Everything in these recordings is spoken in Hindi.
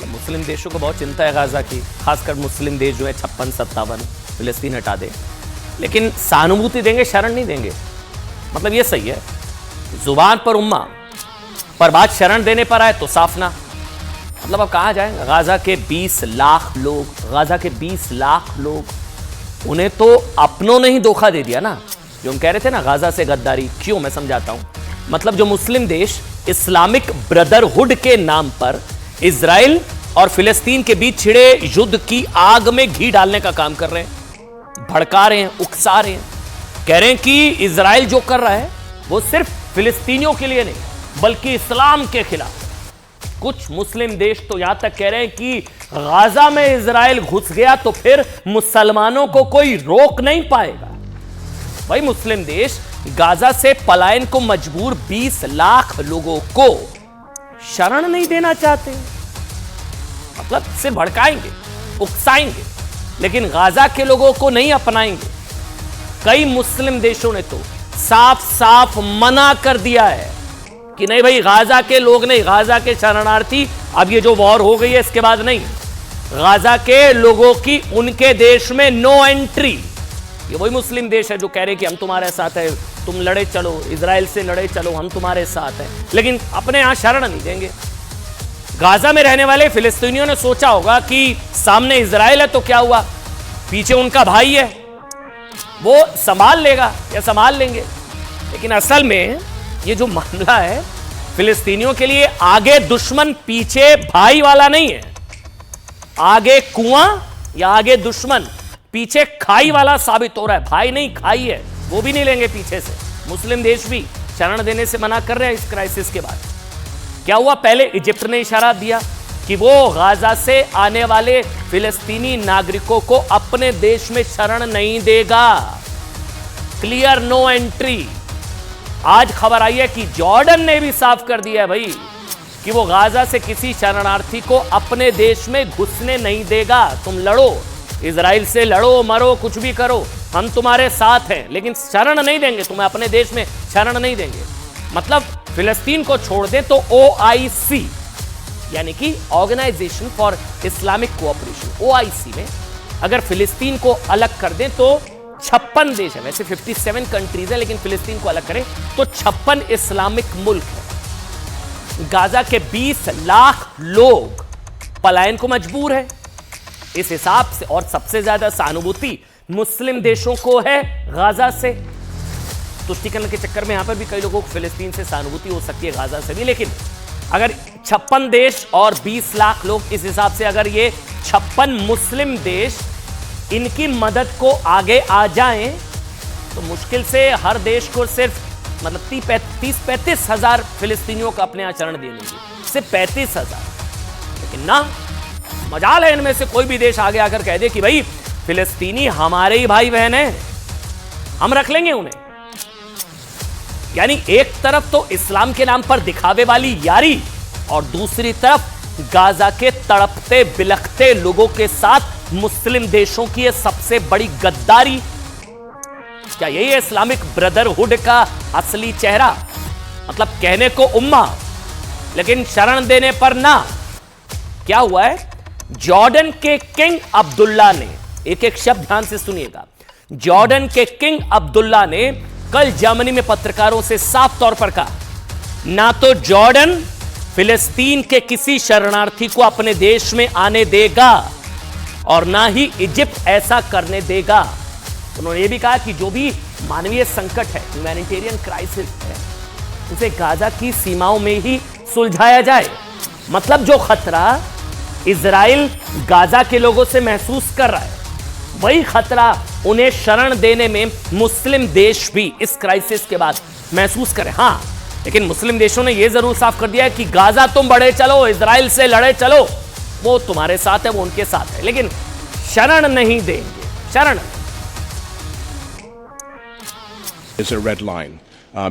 मुस्लिम देशों को बहुत चिंता है गाजा की, खासकर मुस्लिम देश जो है 56-57 फिलिस्तीन हटा दे, लेकिन सहानुभूति देंगे, शरण नहीं देंगे। मतलब ये सही है, जुबान पर उम्मा पर बात शरण देने पर आए तो साफ ना। मतलब अब कहाँ जाएंगे? गाजा के 20 लाख लोग, गाजा के 20 लाख लोग, उन्हें तो अपनों ने ही धोखा दे दिया ना। जो हम कह रहे थे ना गाजा से गद्दारी, क्यों, मैं समझाता हूं। मतलब जो मुस्लिम देश इस्लामिक ब्रदरहुड के नाम पर इजराइल और फिलिस्तीन के बीच छिड़े युद्ध की आग में घी डालने का काम कर रहे हैं, भड़का रहे हैं, उकसा रहे हैं, कह रहे हैं कि इजराइल जो कर रहा है वो सिर्फ फिलिस्तीनियों के लिए नहीं बल्कि इस्लाम के खिलाफ। कुछ मुस्लिम देश तो यहां तक कह रहे हैं कि गाजा में इजराइल घुस गया तो फिर मुसलमानों को कोई रोक नहीं पाएगा। भाई मुस्लिम देश गाजा से पलायन को मजबूर 20 लाख लोगों को शरण नहीं देना चाहते, मतलब सिर्फ भड़काएंगे, उकसाएंगे, लेकिन गाजा के लोगों को नहीं अपनाएंगे। कई मुस्लिम देशों ने तो साफ साफ मना कर दिया है कि नहीं भाई, गाजा के लोग नहीं, गाजा के शरणार्थी, अब ये जो वॉर हो गई है इसके बाद नहीं, गाजा के लोगों की उनके देश में नो एंट्री। ये वही मुस्लिम देश है जो कह रहे कि हम तुम्हारे साथ है, तुम लड़े चलो, इजराइल से लड़े चलो, हम तुम्हारे साथ हैं, लेकिन अपने यहां शरण नहीं देंगे। गाजा में रहने वाले फिलिस्तीनियों ने सोचा होगा कि सामने इजराइल है तो क्या हुआ, पीछे उनका भाई है, वो संभाल लेगा या संभाल लेंगे। लेकिन असल में ये जो मामला है फिलिस्तीनियों के लिए आगे दुश्मन पीछे भाई वाला नहीं है। आगे कुआं या आगे दुश्मन पीछे खाई वाला साबित हो रहा है। भाई नहीं, खाई है, वो भी नहीं लेंगे पीछे से। मुस्लिम देश भी शरण देने से मना कर रहे हैं इस क्राइसिस के बाद। क्या हुआ, पहले इजिप्ट ने इशारा दिया कि वो गाजा से आने वाले फिलिस्तीनी नागरिकों को अपने देश में शरण नहीं देगा, क्लियर नो एंट्री। आज खबर आई है कि जॉर्डन ने भी साफ कर दिया है भाई कि वो गाजा से किसी शरणार्थी को अपने देश में घुसने नहीं देगा। तुम लड़ो, इजराइल से लड़ो, मरो, कुछ भी करो, हम तुम्हारे साथ हैं, लेकिन शरण नहीं देंगे, तुम्हें अपने देश में शरण नहीं देंगे। मतलब फिलिस्तीन को छोड़ दें तो OIC यानी कि Organisation for Islamic Cooperation, OIC में अगर फिलिस्तीन को अलग कर दें तो 56 देश है, वैसे 57 कंट्रीज है, लेकिन फिलिस्तीन को अलग करें तो 56 इस्लामिक मुल्क है। गाजा के 20 लाख लोग पलायन को मजबूर है इस हिसाब से, और सबसे ज्यादा सहानुभूति मुस्लिम देशों को है गाजा से। तुष्टीकरण के चक्कर में यहां पर भी कई लोगों को फिलिस्तीन से सहानुभूति हो सकती है, गाजा से भी, लेकिन अगर 56 देश और 20 लाख लोग, इस हिसाब से अगर ये 56 मुस्लिम देश इनकी मदद को आगे आ जाएं तो मुश्किल से हर देश को सिर्फ मतलब 30-35 हजार फिलिस्तीनियों का अपने यहां शरण दे लेंगे, सिर्फ 35 हजार। लेकिन ना, मजाल है इनमें से कोई भी देश आगे आकर कह दे कि भाई फिलिस्तीनी हमारे ही भाई बहन हैं, हम रख लेंगे उन्हें। यानी एक तरफ तो इस्लाम के नाम पर दिखावे वाली यारी, और दूसरी तरफ गाजा के तड़पते बिलखते लोगों के साथ मुस्लिम देशों की यह सबसे बड़ी गद्दारी। क्या यही है इस्लामिक ब्रदरहुड का असली चेहरा? मतलब कहने को उम्मा, लेकिन शरण देने पर ना। क्या हुआ है, जॉर्डन के किंग अब्दुल्ला ने, एक एक शब्द ध्यान से सुनिएगा, जॉर्डन के किंग अब्दुल्ला ने कल जर्मनी में पत्रकारों से साफ तौर पर कहा, ना तो जॉर्डन फिलिस्तीन के किसी शरणार्थी को अपने देश में आने देगा और ना ही इजिप्ट ऐसा करने देगा। उन्होंने यह भी कहा कि जो भी मानवीय संकट है, ह्यूमैनिटेरियन क्राइसिस है, उसे गाजा की सीमाओं में ही सुलझाया जाए। मतलब जो खतरा इजराइल गाजा के लोगों से महसूस कर रहा है, वही खतरा उन्हें शरण देने में मुस्लिम देश भी इस क्राइसिस के बाद महसूस करें। हां, लेकिन मुस्लिम देशों ने यह जरूर साफ कर दिया है कि गाजा तुम बढ़े चलो, इजराइल से लड़े चलो, वो तुम्हारे साथ है, वो उनके साथ है, लेकिन शरण नहीं देंगे, शरण। Is a red line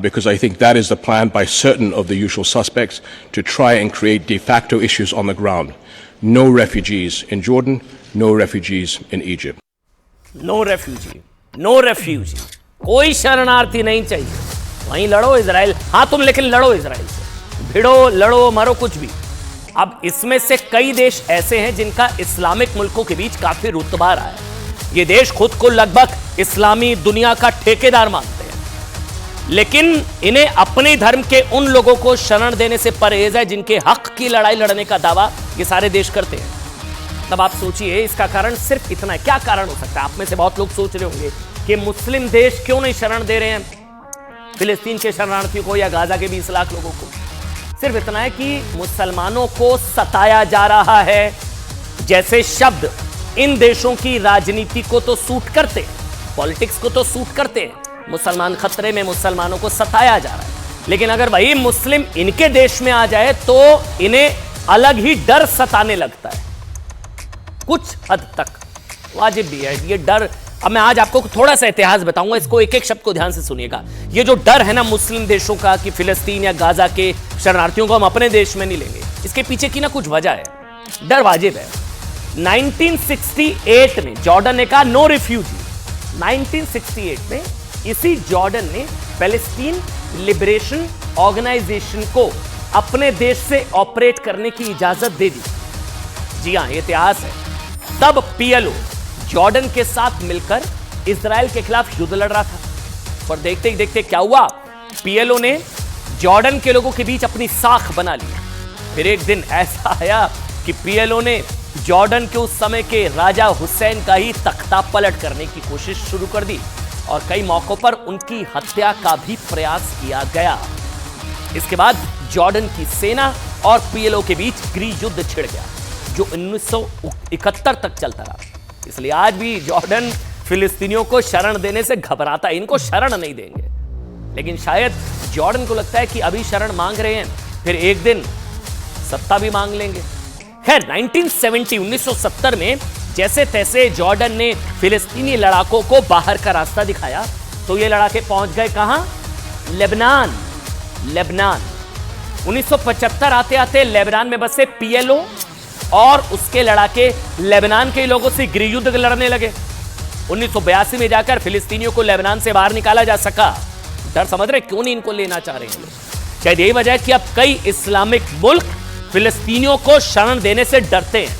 because I think that is the plan by certain of the usual suspects to try and create de facto issues on the ground. No refugees in Jordan, no refugees in Egypt. No refugee, no refugee, कोई शरणार्थी नहीं चाहिए। वहीं लड़ो इजराइल, हाँ तुम लेकिन लड़ो इजराइल से, भिड़ो, लड़ो, मरो, कुछ भी। अब इसमें से कई देश ऐसे हैं जिनका इस्लामिक मुल्कों के बीच काफी रुतबा रहा है। ये देश खुद को लगभग इस्लामी दुनिया का ठेकेदार मानते हैं, लेकिन इन्हें अपने धर्म के उन लोगों को शरण देने से परहेज है जिनके हक की लड़ाई लड़ने का दावा ये सारे देश करते हैं। तब आप सोचिए इसका कारण सिर्फ इतना है। क्या कारण हो सकता है? आप में से बहुत लोग सोच रहे होंगे कि मुस्लिम देश क्यों नहीं शरण दे रहे हैं फिलिस्तीन के शरणार्थियों को या गाजा के 20 लाख लोगों को। सिर्फ इतना है कि मुसलमानों को सताया जा रहा है जैसे शब्द इन देशों की राजनीति को तो सूट करते हैं, पॉलिटिक्स को तो सूट करते हैं। मुसलमान खतरे में, मुसलमानों को सताया जा रहा है, लेकिन अगर वही मुस्लिम इनके देश में आ जाए तो इन्हें अलग ही डर सताने लगता है। कुछ हद तक वाजिब भी है ये डर। अब मैं आज आपको थोड़ा सा इतिहास बताऊंगा, इसको एक एक शब्द को ध्यान से सुनिएगा। ये जो डर है ना मुस्लिम देशों का कि फिलिस्तीन या गाजा के शरणार्थियों को हम अपने देश में नहीं लेंगे, इसके पीछे की ना कुछ वजह है। डर वाजिब है। 1968 में जॉर्डन ने कहा नो रिफ्यूजी। 1968 में इसी जॉर्डन ने पैलेस्टीन लिबरेशन ऑर्गेनाइजेशन को अपने देश से ऑपरेट करने की इजाजत दे दी। जी हां, ये इतिहास है। तब पीएलओ जॉर्डन के साथ मिलकर इजराइल के खिलाफ युद्ध लड़ रहा था, और देखते ही देखते क्या हुआ, पीएलओ ने जॉर्डन के लोगों के बीच अपनी साख बना ली। फिर एक दिन ऐसा आया कि पीएलओ ने जॉर्डन के उस समय के राजा हुसैन का ही तख्ता पलट करने की कोशिश शुरू कर दी, और कई मौकों पर उनकी हत्या का भी प्रयास किया गया। इसके बाद जॉर्डन की सेना और पीएलओ के बीच गृह युद्ध छिड़ गया जो 1971 तक चलता रहा। इसलिए आज भी जॉर्डन फिलिस्तीनियों को शरण देने से घबराता है, इनको शरण नहीं देंगे। लेकिन शायद जॉर्डन को लगता है कि अभी शरण मांग रहे हैं, फिर एक दिन सत्ता भी मांग लेंगे। खैर 1970 में जैसे तैसे जॉर्डन ने फिलिस्तीनी लड़ाकों को बाहर का रास्ता दिखाया तो ये लड़ाके पहुंच गए कहां? लेबनान। 1975 आते आते लेबनान में बसे पीएलओ और उसके लड़ाके लेबनान के लोगों से गृह युद्ध लड़ने लगे। 1982 में जाकर फिलिस्तीनियों को लेबनान से बाहर निकाला जा सका। डर समझ रहे क्यों नहीं इनको लेना चाह रहे हैं लोग? शायद यही वजह है कि अब कई इस्लामिक मुल्क फिलिस्तीनियों को शरण देने से डरते हैं।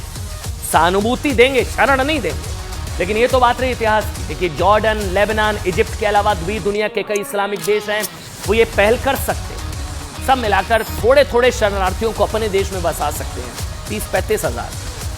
सहानुभूति देंगे, शरण नहीं देंगे। लेकिन ये तो बात रही इतिहास की। देखिए जॉर्डन, लेबनान, इजिप्ट के अलावा भी दुनिया के कई इस्लामिक देश हैं, वो ये पहल कर सकते हैं। सब मिलाकर थोड़े थोड़े शरणार्थियों को अपने देश में बसा सकते हैं, 30-35 हजार।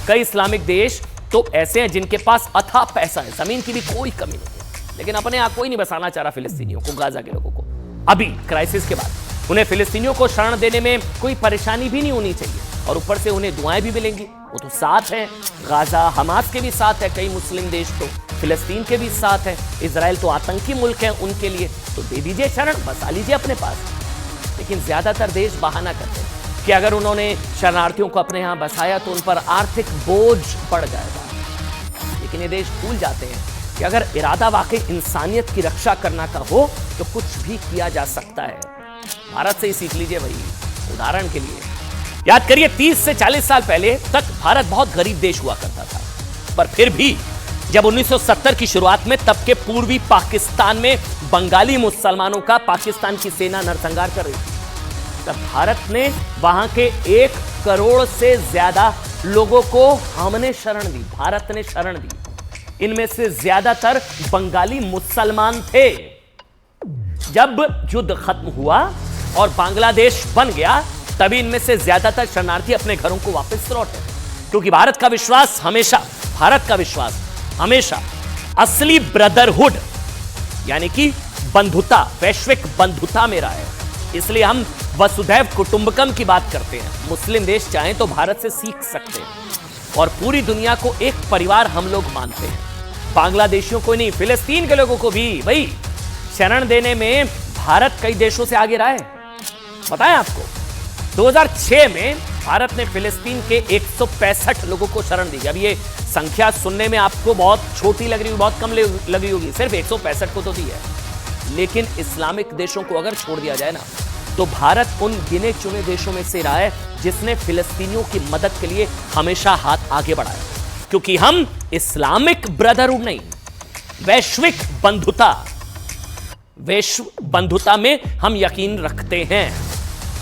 कई इस्लामिक देश तो ऐसे हैं जिनके पास अथाह पैसा है, जमीन की भी कोई कमी नहीं है, लेकिन अपने यहां कोई नहीं बसाना चाह रहा फिलिस्तीनियों को, गाजा के लोगों को। अभी क्राइसिस के बाद उन्हें फिलिस्तीनियों को शरण देने में कोई परेशानी भी नहीं होनी चाहिए, और ऊपर से उन्हें दुआएं भी मिलेंगी। वो तो साथ है, गाजा हमास के भी साथ है, कई मुस्लिम देश तो फिलिस्तीन के भी साथ है। इजराइल तो आतंकी मुल्क है उनके लिए, तो दे दीजिए शरण, बसा लीजिए अपने पास। लेकिन ज्यादातर देश बहाना करते हैं कि अगर उन्होंने शरणार्थियों को अपने यहां बसाया तो उन पर आर्थिक बोझ बढ़ जाएगा। लेकिन ये देश भूल जाते हैं कि अगर इरादा वाकई इंसानियत की रक्षा करना का हो तो कुछ भी किया जा सकता है। भारत से ही सीख लीजिए भाई। उदाहरण के लिए याद करिए 30 से 40 साल पहले तक भारत बहुत गरीब देश हुआ करता था, पर फिर भी जब 1970 की शुरुआत में तब के पूर्वी पाकिस्तान में बंगाली मुसलमानों का पाकिस्तान की सेना नरसंहार कर रही थी, तब भारत ने वहां के 1 करोड़ से ज्यादा लोगों को हमने शरण दी, भारत ने शरण दी। इनमें से ज्यादातर बंगाली मुसलमान थे। जब युद्ध खत्म हुआ और बांग्लादेश बन गया, तभी इनमें से ज्यादातर शरणार्थी अपने घरों को वापस लौटे, क्योंकि भारत का विश्वास हमेशा असली ब्रदरहुड यानी कि बंधुता, वैश्विक बंधुता में रहा है। इसलिए हम वसुधैव कुटुंबकम की बात करते हैं। मुस्लिम देश चाहें तो भारत से सीख सकते हैं, और पूरी दुनिया को एक परिवार हम लोग मानते हैं। बांग्लादेशियों को नहीं, फिलिस्तीन के लोगों को भी भाई शरण देने में भारत कई देशों से आगे रहा है। बताएं आपको, 2006 में भारत ने फिलिस्तीन के 165 लोगों को शरण दी। अब ये संख्या सुनने में आपको बहुत छोटी लग रही होगी, बहुत कम लग रही होगी, सिर्फ 165 को तो दी है। लेकिन इस्लामिक देशों को अगर छोड़ दिया जाए ना, तो भारत उन गिने चुने देशों में से रहा है जिसने फिलिस्तीनियों की मदद के लिए हमेशा हाथ आगे बढ़ाया, क्योंकि हम इस्लामिक ब्रदरहुड नहीं, वैश्विक बंधुता में हम यकीन रखते हैं।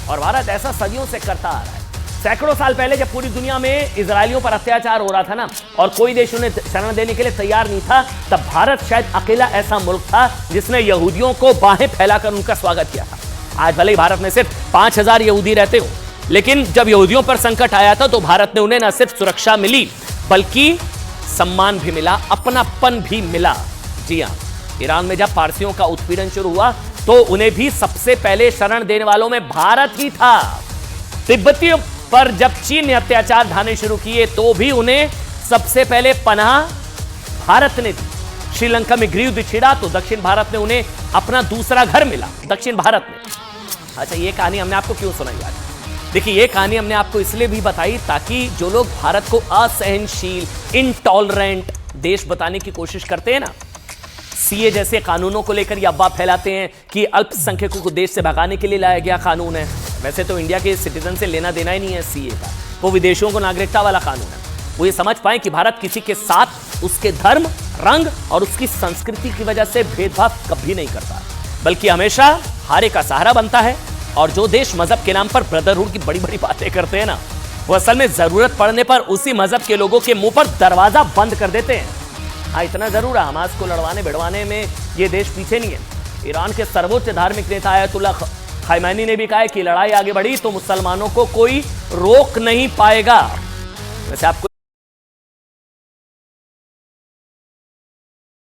और भारत ऐसा सदियों से करता आ रहा है। सैकड़ों साल पहले जब पूरी दुनिया में इजरायलियों पर अत्याचार हो रहा था ना, और कोई देश उन्हें शरण देने के लिए तैयार नहीं था, तब भारत शायद अकेला ऐसा मुल्क था जिसने यहूदियों को बाहें फैलाकर उनका स्वागत किया था। आज भले ही भारत में सिर्फ 5000 यहूदी रहते हो, लेकिन जब यहूदियों पर संकट आया था तो भारत ने उन्हें न सिर्फ सुरक्षा मिली बल्कि सम्मान भी मिला, अपनापन भी मिला। जी हां, ईरान में जब पारसियों का उत्पीड़न शुरू हुआ तो उन्हें भी सबसे पहले शरण देने वालों में भारत ही था। तिब्बतियों पर जब चीन ने अत्याचार ढाने शुरू किए तो भी उन्हें सबसे पहले पनाह भारत ने दी। श्रीलंका में गृहयुद्ध छिड़ा तो दक्षिण भारत ने उन्हें अपना दूसरा घर मिला, दक्षिण भारत में। अच्छा, ये कहानी हमने आपको क्यों सुनाई आज? देखिए, ये कहानी हमने आपको इसलिए भी बताई ताकि जो लोग भारत को असहनशील, इनटॉलरेंट देश बताने की कोशिश करते हैं ना, सीए जैसे कानूनों को लेकर ये अफवाह फैलाते हैं कि अल्पसंख्यकों को देश से भगाने के लिए लाया गया कानून है। वैसे तो इंडिया के सिटीजन से लेना देना ही नहीं है सीए का, वो विदेशियों को नागरिकता वाला कानून है। वो ये समझ पाए कि भारत किसी के साथ उसके धर्म, रंग और उसकी संस्कृति की वजह से भेदभाव कभी नहीं करता, बल्कि हमेशा हारे का सहारा बनता है। और जो देश मजहब के नाम पर ब्रदरहुड की बड़ी बड़ी बातें करते हैं ना, वो असल में जरूरत पड़ने पर उसी मजहब के लोगों के मुंह पर दरवाजा बंद कर देते हैं। हाँ, इतना जरूर है, हमास को लड़वाने भिड़वाने में ये देश पीछे नहीं है। ईरान के सर्वोच्च धार्मिक नेता आयतुल्ला खमेनी ने भी कहा है कि लड़ाई आगे बढ़ी तो मुसलमानों को कोई रोक नहीं पाएगा। वैसे आपको